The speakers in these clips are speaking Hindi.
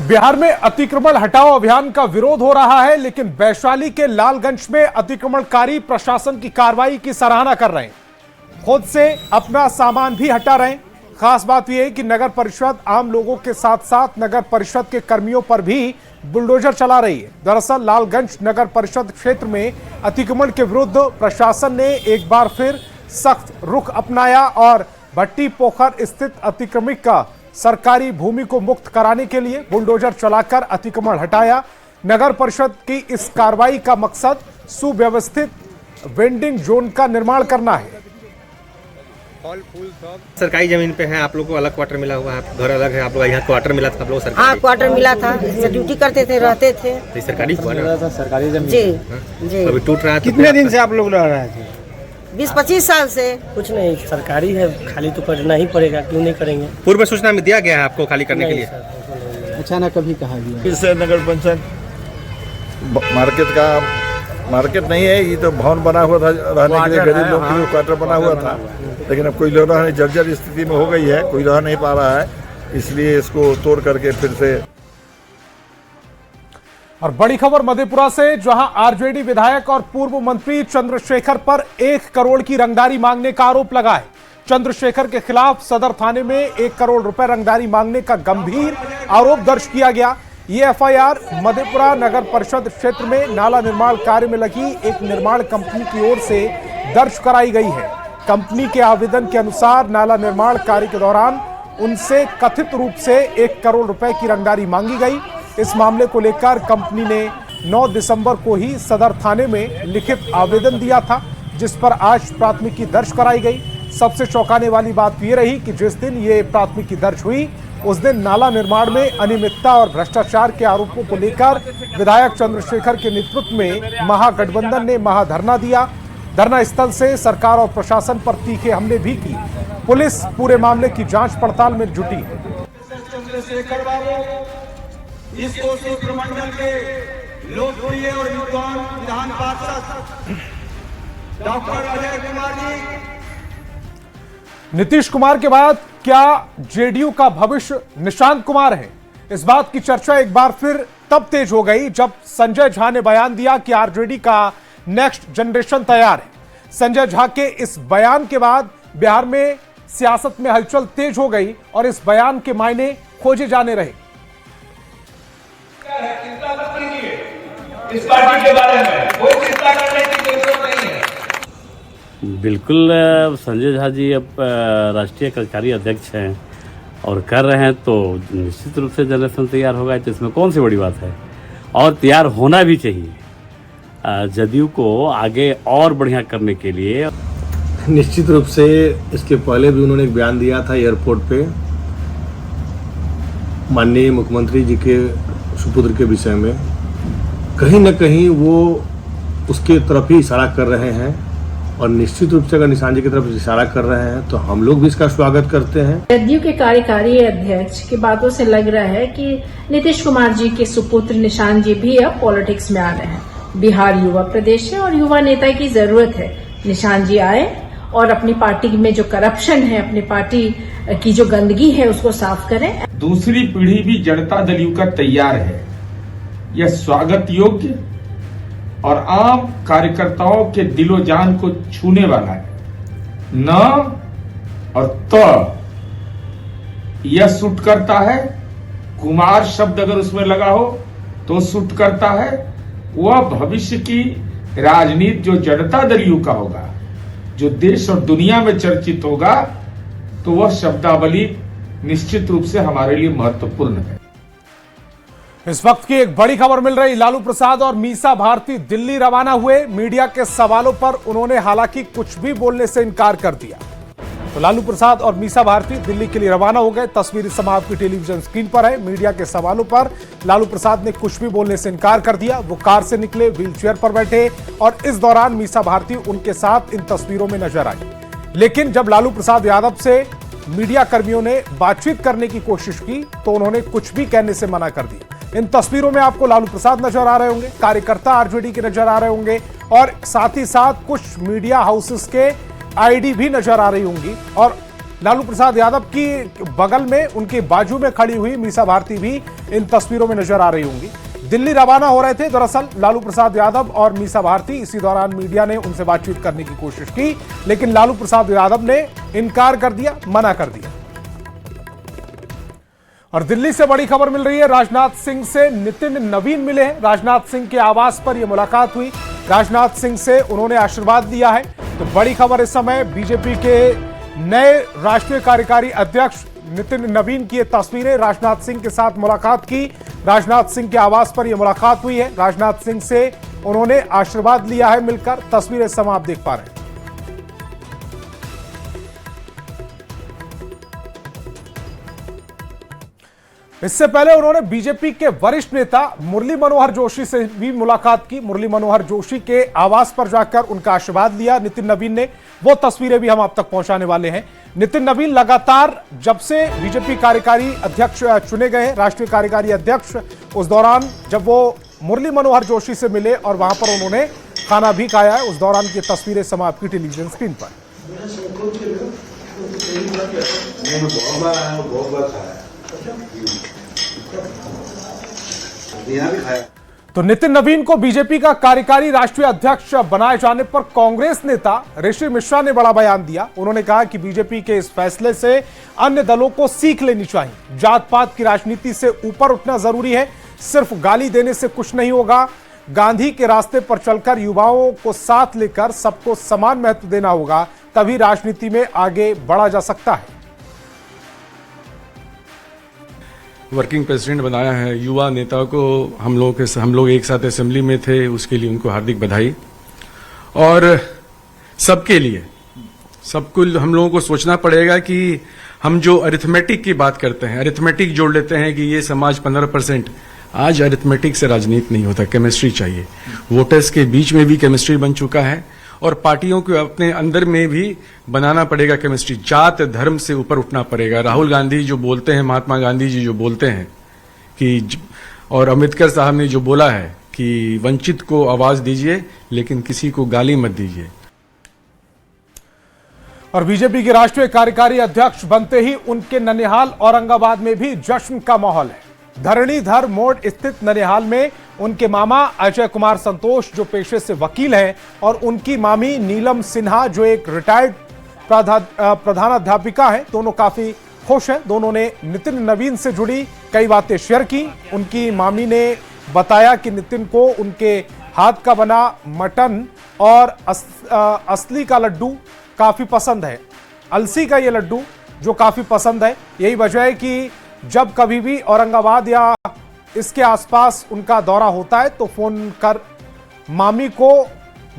बिहार में अतिक्रमण हटाओ अभियान का विरोध हो रहा है, लेकिन वैशाली के लालगंज में अतिक्रमणकारी प्रशासन की कार्रवाई की सराहना कर रहे हैं। खुद से अपना सामान भी हटा रहे हैं। खास बात यह है कि नगर परिषद आम लोगों के साथ साथ नगर परिषद के कर्मियों पर भी बुलडोजर चला रही है। दरअसल लालगंज नगर परिषद क्षेत्र में अतिक्रमण के विरुद्ध प्रशासन ने एक बार फिर सख्त रुख अपनाया और भट्टी पोखर स्थित अतिक्रमित का सरकारी भूमि को मुक्त कराने के लिए बुलडोजर चलाकर अतिक्रमण हटाया। नगर परिषद की इस कार्रवाई का मकसद सुव्यवस्थित वेंडिंग जोन का निर्माण करना है। फल फूल सब सरकारी जमीन पे है। आप लोगों को अलग क्वार्टर मिला हुआ है, घर अलग है। आप लोग यहाँ क्वार्टर मिला था, आप लोग सरकारी? हाँ, क्वार्टर मिला था, इसमें ड्यूटी करते थे, रहते थे। तो सरकारी क्वार्टर, सरकारी जमीन जी। अभी टूट रहा है। कितने दिन से आप लोग रह रहे थे? 20-25 साल से। कुछ नहीं, सरकारी है, खाली तो करना ही पड़ेगा, क्यों नहीं करेंगे। पूर्व सूचना में दिया गया है आपको खाली करने के लिए? अचानक कभी कहा गया? फिर से नगर पंचायत मार्केट नहीं है, ये तो भवन बना हुआ था रहने के लिए, गरीब लोग के लिए क्वार्टर बना हुआ था। लेकिन अब कोई लोग जर्जर स्थिति में हो गई है, कोई रह नहीं पा रहा है, इसलिए इसको तोड़ करके फिर से। और बड़ी खबर मधेपुरा से, जहां आरजेडी विधायक और पूर्व मंत्री चंद्रशेखर पर 1 करोड़ की रंगदारी मांगने का आरोप लगा है। चंद्रशेखर के खिलाफ सदर थाने में 1 करोड़ रुपए रंगदारी मांगने का गंभीर आरोप दर्ज किया गया। ये एफआईआर मधेपुरा नगर परिषद क्षेत्र में नाला निर्माण कार्य में लगी एक निर्माण कंपनी की ओर से दर्ज कराई गई है। कंपनी के आवेदन के अनुसार नाला निर्माण कार्य के दौरान उनसे कथित रूप से 1 करोड़ रुपए की रंगदारी मांगी गई। इस मामले को लेकर कंपनी ने 9 दिसंबर को ही सदर थाने में लिखित आवेदन दिया था, जिस पर आज प्राथमिकी दर्ज कराई गई। सबसे चौंकाने वाली बात यह रही कि जिस दिन ये प्राथमिकी दर्ज हुई उस दिन नाला निर्माण में अनियमितता और भ्रष्टाचार के आरोपों को लेकर विधायक चंद्रशेखर के नेतृत्व में महागठबंधन ने महाधरना दिया। धरना स्थल से सरकार और प्रशासन पर तीखे हमले भी की। पुलिस पूरे मामले की जांच पड़ताल में जुटी है। इस कोसी प्रमंडल के लोकप्रिय और युवा विधान पार्षद डॉक्टर अजय कुमार जी। नीतीश कुमार के बाद क्या जेडीयू का भविष्य निशांत कुमार है? इस बात की चर्चा एक बार फिर तब तेज हो गई जब संजय झा ने बयान दिया कि आरजेडी का नेक्स्ट जनरेशन तैयार है। संजय झा के इस बयान के बाद बिहार में सियासत में हलचल तेज हो गई और इस बयान के मायने खोजे जाने रहे। चिंता मत कीजिए, इस पार्टी के बारे में कोई चिंता करने की जरूरत नहीं है। बिल्कुल, संजय झा जी अब राष्ट्रीय कार्यकारी अध्यक्ष हैं और कर रहे हैं, तो निश्चित रूप से जनरेशन तैयार होगा, तो इसमें कौन सी बड़ी बात है। और तैयार होना भी चाहिए जदयू को आगे और बढ़िया करने के लिए। निश्चित रूप से इसके पहले भी उन्होंने एक बयान दिया था एयरपोर्ट पे माननीय मुख्यमंत्री जी के सुपुत्र के विषय में। कहीं न कहीं वो उसके तरफ ही इशारा कर रहे हैं और निश्चित रूप से अगर निशान जी की तरफ इशारा कर रहे हैं तो हम लोग भी इसका स्वागत करते हैं। जदयू के कार्यकारी अध्यक्ष की बातों से लग रहा है कि नीतीश कुमार जी के सुपुत्र निशान जी भी अब पॉलिटिक्स में आ रहे हैं। बिहार युवा प्रदेश है और युवा नेता की जरूरत है। निशान जी आए और अपनी पार्टी में जो करप्शन है, अपनी पार्टी की जो गंदगी है, उसको साफ करें। दूसरी पीढ़ी भी जनता दल यू का तैयार है। यह स्वागत योग्य और आम कार्यकर्ताओं के दिलो जान को छूने वाला है। न और त यह सूट करता है। कुमार शब्द अगर उसमें लगा हो तो सूट करता है। वह भविष्य की राजनीति जो जनता दल यू का होगा, जो देश और दुनिया में चर्चित होगा, तो वह शब्दावली निश्चित रूप से हमारे लिए महत्वपूर्ण है। इस वक्त की एक बड़ी खबर मिल रही। लालू प्रसाद और मीसा भारती दिल्ली रवाना हुए। मीडिया के सवालों पर उन्होंने हालांकि कुछ भी बोलने से इनकार कर दिया। तो लालू प्रसाद और मीसा भारती दिल्ली के लिए रवाना हो गए। तस्वीर इस समय आपकी टेलीविजन स्क्रीन पर है। मीडिया के सवालों पर लालू प्रसाद ने कुछ भी बोलने से इनकार कर दिया। वो कार से निकले, व्हीलचेयर पर बैठे और इस दौरान मीसा भारती उनके साथ इन तस्वीरों में नजर आई। लेकिन जब लालू प्रसाद यादव से मीडिया कर्मियों ने बातचीत करने की कोशिश की तो उन्होंने कुछ भी कहने से मना कर दिया। इन तस्वीरों में आपको लालू प्रसाद नजर आ रहे होंगे, कार्यकर्ता आरजेडी के नजर आ रहे होंगे और साथ ही साथ कुछ मीडिया हाउसेस के आईडी भी नजर आ रही होंगी और लालू प्रसाद यादव की बगल में उनके बाजू में खड़ी हुई मीसा भारती भी इन तस्वीरों में नजर आ रही होंगी। दिल्ली रवाना हो रहे थे दरअसल लालू प्रसाद यादव और मीसा भारती। इसी दौरान मीडिया ने उनसे बातचीत करने की कोशिश की, लेकिन लालू प्रसाद यादव ने इनकार कर दिया, मना कर दिया। और दिल्ली से बड़ी खबर मिल रही है, राजनाथ सिंह से नितिन नवीन मिले हैं। राजनाथ सिंह के आवास पर यह मुलाकात हुई, राजनाथ सिंह से उन्होंने आशीर्वाद लिया है। तो बड़ी खबर इस समय बीजेपी के नए राष्ट्रीय कार्यकारी अध्यक्ष नितिन नवीन की ये तस्वीरें, राजनाथ सिंह के साथ मुलाकात की, राजनाथ सिंह के आवास पर यह मुलाकात हुई है। राजनाथ सिंह से उन्होंने आशीर्वाद लिया है मिलकर। तस्वीरें इस समय आप देख पा रहे हैं। इससे पहले उन्होंने बीजेपी के वरिष्ठ नेता मुरली मनोहर जोशी से भी मुलाकात की। मुरली मनोहर जोशी के आवास पर जाकर उनका आशीर्वाद लिया नितिन नवीन ने। वो तस्वीरें भी हम आप तक पहुंचाने वाले हैं। नितिन नवीन लगातार जब से बीजेपी कार्यकारी अध्यक्ष चुने गए, राष्ट्रीय कार्यकारी अध्यक्ष, उस दौरान जब वो मुरली मनोहर जोशी से मिले और वहां पर उन्होंने खाना भी खाया है, उस दौरान की तस्वीरें समय आपकी टेलीविजन स्क्रीन पर। तो नितिन नवीन को बीजेपी का कार्यकारी राष्ट्रीय अध्यक्ष बनाए जाने पर कांग्रेस नेता ऋषि मिश्रा ने बड़ा बयान दिया। उन्होंने कहा कि बीजेपी के इस फैसले से अन्य दलों को सीख लेनी चाहिए। जात पात की राजनीति से ऊपर उठना जरूरी है, सिर्फ गाली देने से कुछ नहीं होगा। गांधी के रास्ते पर चलकर युवाओं को साथ लेकर सबको समान महत्व देना होगा, तभी राजनीति में आगे बढ़ा जा सकता है। वर्किंग प्रेसिडेंट बनाया है, युवा नेता को हम लोग एक साथ असेंबली में थे, उसके लिए उनको हार्दिक बधाई। और सबके लिए सबको हम लोगों को सोचना पड़ेगा कि हम जो अरिथमेटिक की बात करते हैं, अरिथमेटिक जोड़ लेते हैं कि ये समाज 15%, आज अरिथमेटिक से राजनीति नहीं होता, केमिस्ट्री चाहिए। वोटर्स के बीच में भी केमिस्ट्री बन चुका है और पार्टियों को अपने अंदर में भी बनाना पड़ेगा केमिस्ट्री। जात धर्म से ऊपर उठना पड़ेगा। राहुल गांधी जो बोलते हैं, महात्मा गांधी जी जो बोलते हैं कि, और अम्बेडकर साहब ने जो बोला है कि वंचित को आवाज दीजिए लेकिन किसी को गाली मत दीजिए। और बीजेपी के राष्ट्रीय कार्यकारी अध्यक्ष बनते ही उनके ननिहाल औरंगाबाद में भी जश्न का माहौल है। धरणीधर मोड़ स्थित ननिहाल में उनके मामा अजय कुमार संतोष, जो पेशे से वकील हैं, और उनकी मामी नीलम सिन्हा, जो एक रिटायर्ड प्रधानाध्यापिका है, दोनों काफी खुश हैं। दोनों ने नितिन नवीन से जुड़ी कई बातें शेयर की। उनकी मामी ने बताया कि नितिन को उनके हाथ का बना मटन और असली का लड्डू काफी पसंद है, अलसी का ये लड्डू जो काफी पसंद है। यही वजह है कि जब कभी भी औरंगाबाद या इसके आसपास उनका दौरा होता है तो फोन कर मामी को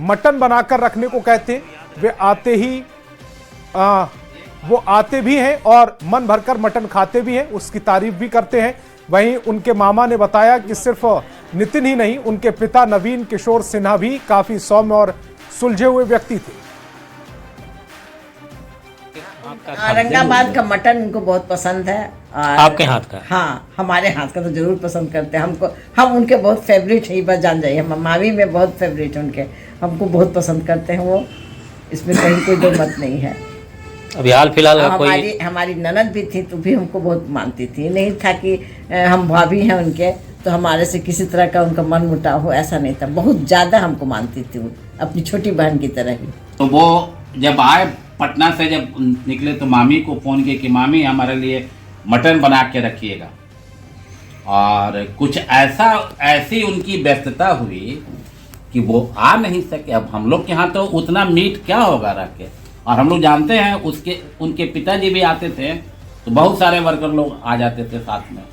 मटन बनाकर रखने को कहते हैं। वे आते ही वो आते भी हैं और मन भरकर मटन खाते भी हैं, उसकी तारीफ भी करते हैं। वहीं उनके मामा ने बताया कि सिर्फ नितिन ही नहीं, उनके पिता नवीन किशोर सिन्हा भी काफी सौम्य और सुलझे हुए व्यक्ति थे। औरंगाबाद का मटन उनको बहुत पसंद है। आपके हाथ का? हाँ, हमारे हाथ का तो जरूर पसंद करते हैं। हम उनके बहुत फेवरेट है, बस जान जाइए, हम मामी में बहुत फेवरेट है उनके, हमको बहुत पसंद करते हैं वो, इसमें कहीं कोई दो मत नहीं है। अभी हाल फिलहाल हमारी ननद भी थी तो भी हमको बहुत मानती थी। नहीं था कि हम भाभी हैं उनके तो हमारे से किसी तरह का उनका मन मुटाव हो, ऐसा नहीं था। बहुत ज़्यादा हमको मानती थी वो, अपनी छोटी बहन की तरह ही। तो वो जब आए पटना से, जब निकले तो मामी को फ़ोन किया कि मामी हमारे लिए मटन बना के रखिएगा। और कुछ ऐसी उनकी व्यस्तता हुई कि वो आ नहीं सके। अब हम लोग के यहाँ तो उतना मीट क्या होगा रख के, और हम लोग जानते हैं उनके पिताजी भी आते थे तो बहुत सारे वर्कर लोग आ जाते थे साथ में,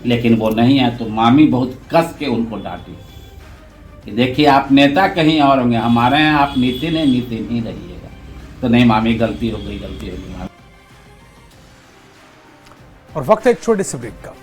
लेकिन वो नहीं आए। तो मामी बहुत कस के उनको डांटी कि देखिए आप नेता कहीं और होंगे, हमारे यहाँ आप नितिन ही रहिएगा। तो नहीं मामी, गलती हो गई। और वक्त है एक छोटे से ब्रेक का।